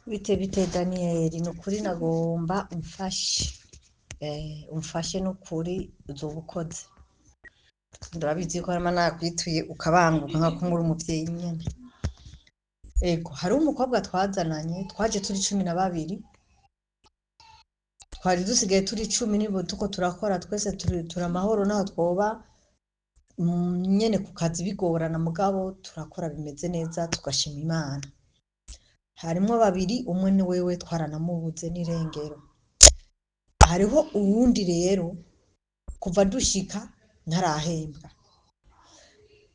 Bite Daniyeli ni ukuri nagomba umfashe n'ukuri uzoba ukoze, ndabizi ko harimo nakwituye ukabanguka nka kumuri umuvyeyi nyene. Ego hariho umukobwa twazananye twaje turi 12 twari dusigaye turi 10 nibo tuko turakora twese turi amahoro naho twoba nyene ku kazi bigorana mugabo turakora bimeze neza tugashima Imana. Harimwo 2 umwe ni wewe twaranamubuze n'irengero. Hariho uwundi rero kuva dushika ntarahembwa,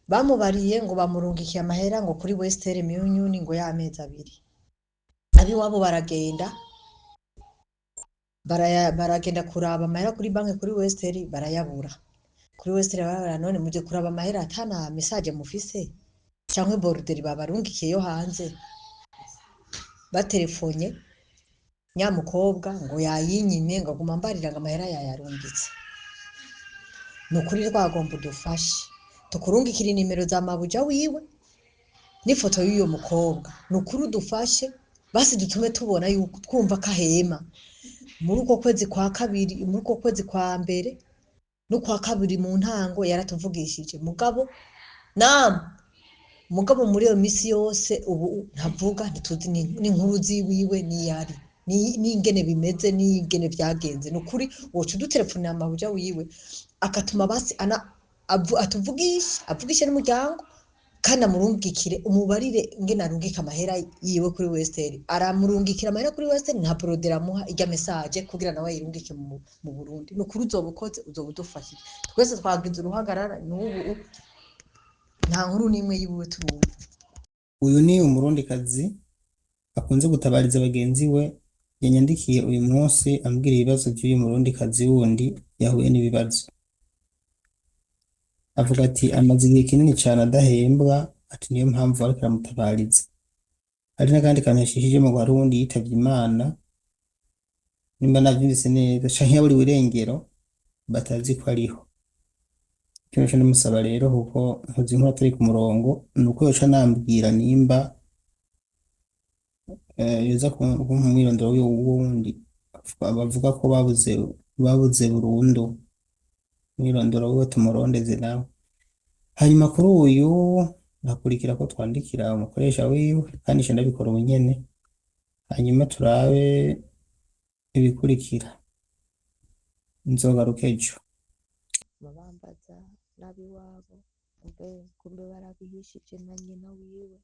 bamubariye ngo bamurungikiye amahera ngo kuri Western Union ngo y'amezi 2. Abiwabo baragenda kuraba amahera kuri banki kuri Western barayabura. Kuri Western barabara none muje kuraba amahera atana message mufise canke border babarungikiye yo hanze. Batelefonye nyamukobwa ngo yayinyime ngo aguma mbarira ngo amahera yayarungitse. Nukuri twagomba udufashe tukurungikira nimero za mabuja wiwe n'ifoto y'uyo mukobwa, nukuri udufashe basi dutume tubona yuko twumva kahema muri uko kwezi kwa kabiri, muri uko kwezi kwa mbere no kwa kabiri mu ntango yaratuvugishije mugabo muri iyo misi yose ubu ntavuga ntituzi n'inkuru ziwiwe niyari n'ingene bimeze n'ingene vyagenze. Nukuri woca udutelefona mabuja wiwe akatuma basi atuvugishe n'umuryango kandi amurungikire umubarire ngene arungika amahera yiwe kuri Western. Aramurungikira amahera kuri Western nta brodera amuha irya message kugira nawe yirungike mu Burundi. Nukuri uzoba ukoze uzoba udufashije twese twagize uruhagarara n'ubu nta nkuru nimwe yiwe turumva. Uyu ni umurundikazi akunze gutabariza bagenzi we, yanyandikiye uyu munsi ambwira ibibazo by'uyu murundikazi wundi yahuye n'ibibazo. Avuga ati amaze igihe kinini cyane adahembwa, ati niyo mpamvu ariko aramutabariza. Hari n'akandi kantu yashishije mu Barundi yitavye Imana, nimba navyumvise neza canke yaburiwe irengero batazi ko ariho. Kino cyo ndamusaba rero kuko ntuzi nkuru atari ku murongo, nuko yoca nambwira nimba yoza kumwirondoro y'uwundi bavuga ko babuze burundu, mwirondoro wiwe tumurondeze nawe. Hanyuma kuri uyu nakurikira ko twandikira umukoresha wiwe kandi nje ndabikora ubu nyene, hanyuma turabe ibikurikira. Nzogaruka ejo. Babambaza n'abiwabo kumbe barabihishije na nyina wiwe,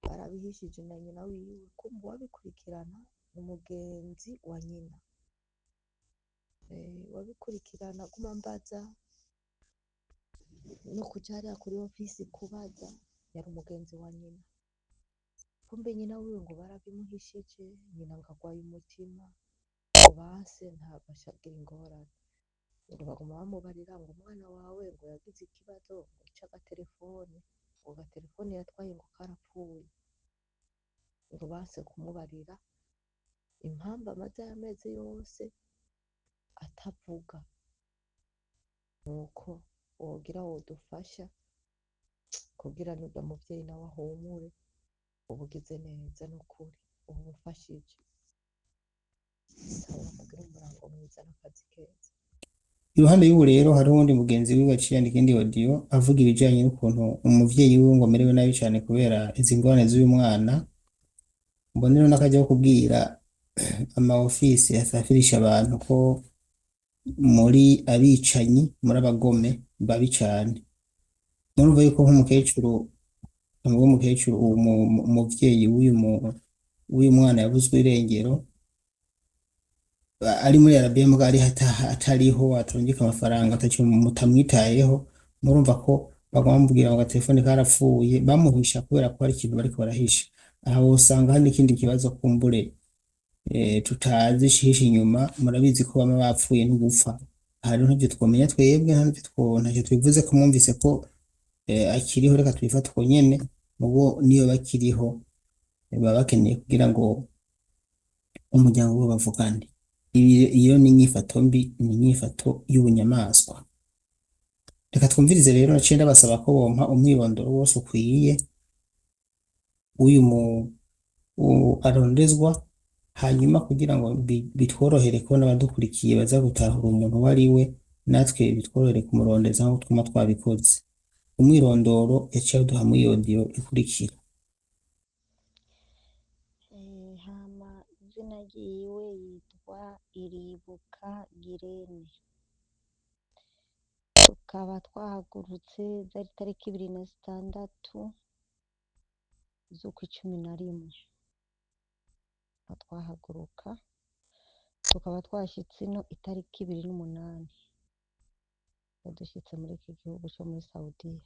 barabihishije na nyina wiwe. Kumbe wabikurikirana umugenzi wa nyina, wabikurikirana guma mbaza no kuja hariya kuri ofisi kubaza, yari umugenzi wa nyina. Kumbe nyina wiwe ngo barabimuhishije, nyina ngo agwaye umutima base ntabashagira ingorane ngo baguma bamubarira ngo umwana wawe ngo yagize ikibazo c'agatelefone, ngo agatelefone yatwaye ngo karapfuye, ngo base kumubarira impamvu amaze amezi yose atavuga. Nuko wogira wodufasha kugira n'urya muvyeyi nawe ahumure, ubugize neza n'ukuri ubufashije. Iruhande y'ubu rero hariho uwundi mugenzi wiwe aciye yandika indi audio avuga ibijanye n'ukuntu umuvyeyi wiwe ngo amerewe nabi cane kubera izi ngorane z'uyu mwana. Mbonero n'akajya kubwira ama ofisi asafirisha abantu ko muri abicanyi, muri abagome babi cane. Murumva yuko nk'umukecuru umuvyeyi w'uyu mwana yabuzwe irengero ari muri Arabia mbwa ari atariho aturungika amafaranga atacyo mutamwitayeho. Murumva ko bagomba ngo telefone karapfuye bamuhisha kubera ko ari ikintu bariko barahisha. Aha usanga hari n'ikindi kibazo kumbure tutazi shihisha inyuma. Murabizi ko bama bapfuye n'ugupfa, hari n'ibyo twomenya twebwe ntacyo twivuze ko mwumvise ko akiriho, reka twifata uko nyene mubo niyo bakiriho baba bakeneye kugira ngo umuryango we bavugane. Iyo ni inyifato mbi, ni inyifato y'ubunyamaswa. Reka twumvirize rero naciye ndabasaba ko bompa umwirondoro wose ukwiye w'uyu arondezwa, hanyuma kugira ngo bitworohere kubona abadukurikiye baza gutahura umuntu uwo ari we, natwe bitworohere kumurondeza nk'uko twuma twabikoze. Umwirondoro yaciye aduha muri iyo audio ikurikira. Hama izina ryiwe yitwa Iribuka Girene. Tukaba twahagurutse zari tariki 26 z'ukwa 11 twahaguruka, tukaba twashitse ino itariki 28 yadushitse muri iki gihugu cyo muri Saudiya.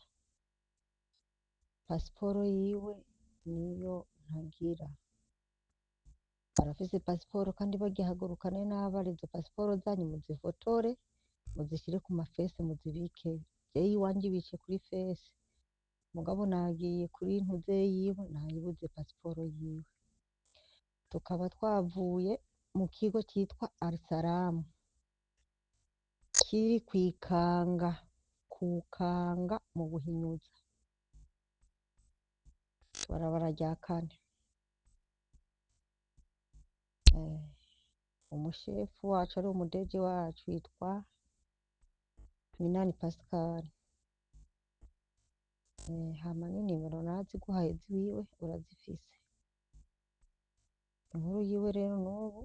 Pasiporo yiwe niyo ntagira, barafise pasiporo kandi bagihaguruka ne n'abarizo pasiporo zanyu muzifotore muzishire ku mafese muzibike. Jewe iwanje ibice kuri fese, mugabo nagiye kuri ntuze yiwe nayibuze pasiporo yiwe. Tukaba twavuye mu kigo cyitwa Al-Salam kiri kukanga mu Buhinyuza, barabara rya 4. Umushefu wacu ari umudeje wacu yitwa Minani Pascal. Hama n'inimero naziguhaye ziwiwe urazifise. Inkuru yiwe rero n'ubu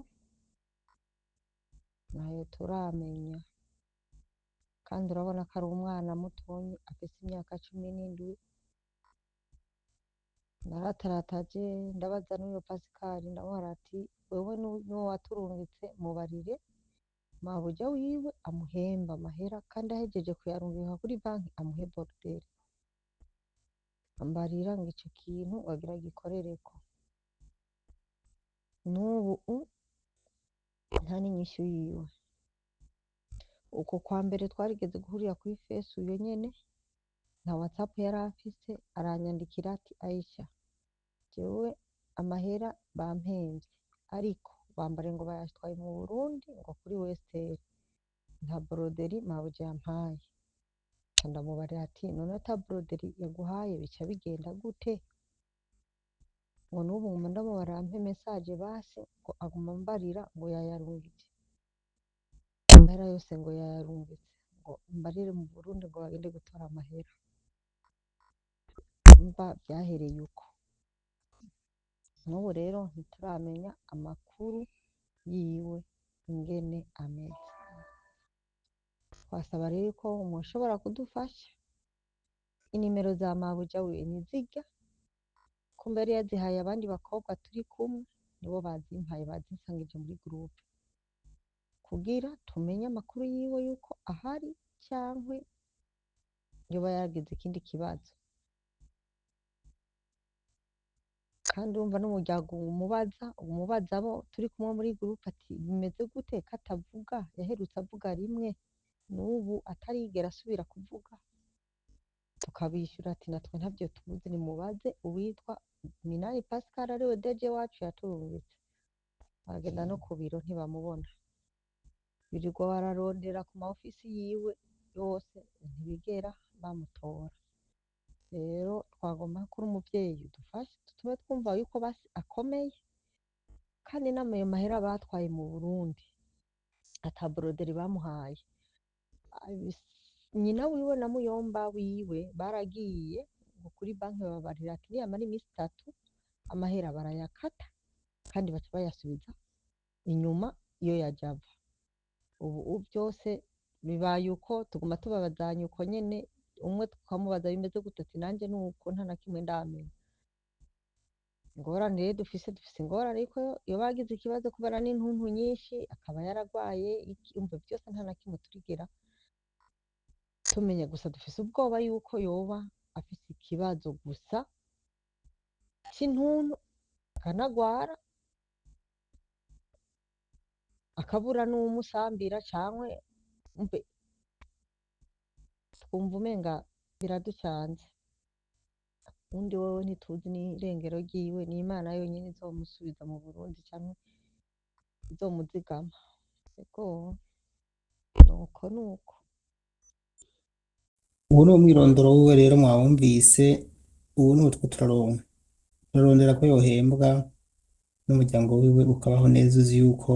nayo turamenya, kandi urabona ko ari umwana mutonyi afise imyaka 17. Naratarataje ndabaza n'uyo Pascal ndamubwira ati wewe n'uwo waturungitse mubarire mabuja wiwe amuhemba amahera, kandi ahejeje kuyarungika kuri banki amuhe bordel. Ambarira ngo ico kintu wagira gikorereko. N'ubu nta n'inyishu yiwe. Uko kwa mbere twarigeze guhurira kuri face uyo nyene, nta WhatsApp yari afise, aranyandikira ati Aisha, jewe amahera bampemvye ariko bambare ngo bayatwaye mu Burundi ngo kuri Western, nta broderi mabuja yampaye. Ndamubarira ati none ata broderi yaguhaye bica bigenda gute? Ngo n'ubu nguma ndamubara ampe message basi ngo aguma mbarira ngo yayarungitse. Amahera yose ngo yayarungitse, ngo mbarire mu Burundi ngo bagende gutora amahera. Umva byahereye uko. N'ubu rero ntituramenya amakuru yiwe ingene ameze. Twasaba rero ko mushobora kudufasha. Inimero za mabuja wiwe nizirya, kumbe yari yazihaye abandi bakobwa turi kumwe, nibo bazimpaye bazinsangije muri groupe, kugira tumenye amakuru yiwe yuko ahari cankwe yoba yagize ikindi kibazo. Kandi urumva n'umuryango umubaza abo turi kumwe muri groupe ati bimeze gute katavuga, yaherutse avuga rimwe n'ubu atarigera asubira kuvuga. Tukabishura ati natwe ntavyo tuzi, nimubaze uwitwa Minani Pascal ariwe deje wacu yaturungitse. Bagenda no ku biro ntibamubona, birirwa bararondera ku ma ofisi yiwe yose ntibigera bamutora. Rero twagomba kuri umuvyeyi dufashe tume twumva yuko basi akomeye, kandi n'amayo mahera batwaye mu Burundi ata broderi bamuhaye. Nyina wiwe na muyomba wiwe baragiye ngo kuri banki babarira ati niyamara imisi 3 amahera barayakata kandi baca bayasubiza inyuma iyo yajava. Ubu byose bibaye uko tuguma tubabazanya uko nyene, umwe tukamubaza bimeze gute ati nanje nuko nta na kimwe ndamenya. Ingorane rero dufise ingorane ariko iyo bagize ikibazo kubera n'intuntu nyinshi akaba yaragwaye umva byose nta na kimwe turigera tumenya, gusa dufise ubwoba yuko yoba afise ikibazo gusa c'intuntu akanagwara akabura n'umusambira cankwe mbe twumva umenga biraducanze. Undi wewe ntituzi n'irengero ryiwe, ni Imana yonyene izomusubiza mu Burundi canke izomuzigama. Ego nuko. Ubu ni umwirondoro wiwe rero mwawumvise, ubu ni utwo turaronka. urarondera ko yohembwa n'umuryango wiwe ukabaho neza uzi yuko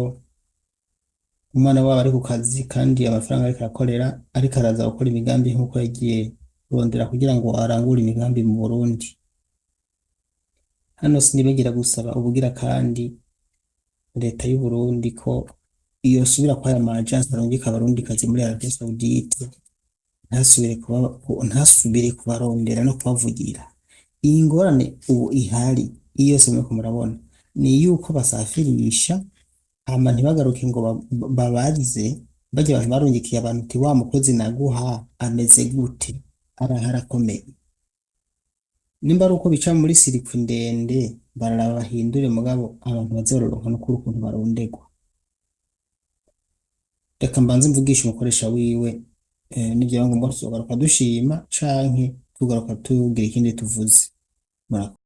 umwana wabo ari ku kazi kandi amafaranga ariko arakorera ariko araza gukora imigambi nk'uko yagiye kurondera kugira ngo arangure imigambi mu Burundi. Hano sinibagira gusaba ubugira kandi leta y'u Burundi ko yosubira kwa aya ma agence arungika abarundikazi muri Arabie Saoudite ntasubire kubarondera no kubavugira. Iyi ngorane ubu ihari iyo yose muriko murabona ni yuko basafirisha hama ntibagaruke ngo babarize barya abantu barungikiye abantu uti wa mukozi naguha ameze gute, arahara akomeye. Nimba ari uko bica muri sirikwi ndende bararaba bahindure mugabo abantu bazororoka no kuri ukuntu barondegwa. Reka mbanze mvugisha umukoresha wiwe nivyo ngo tuzogaruka dushima canke tugaruka tugira ikindi tuvuze. Murakoze.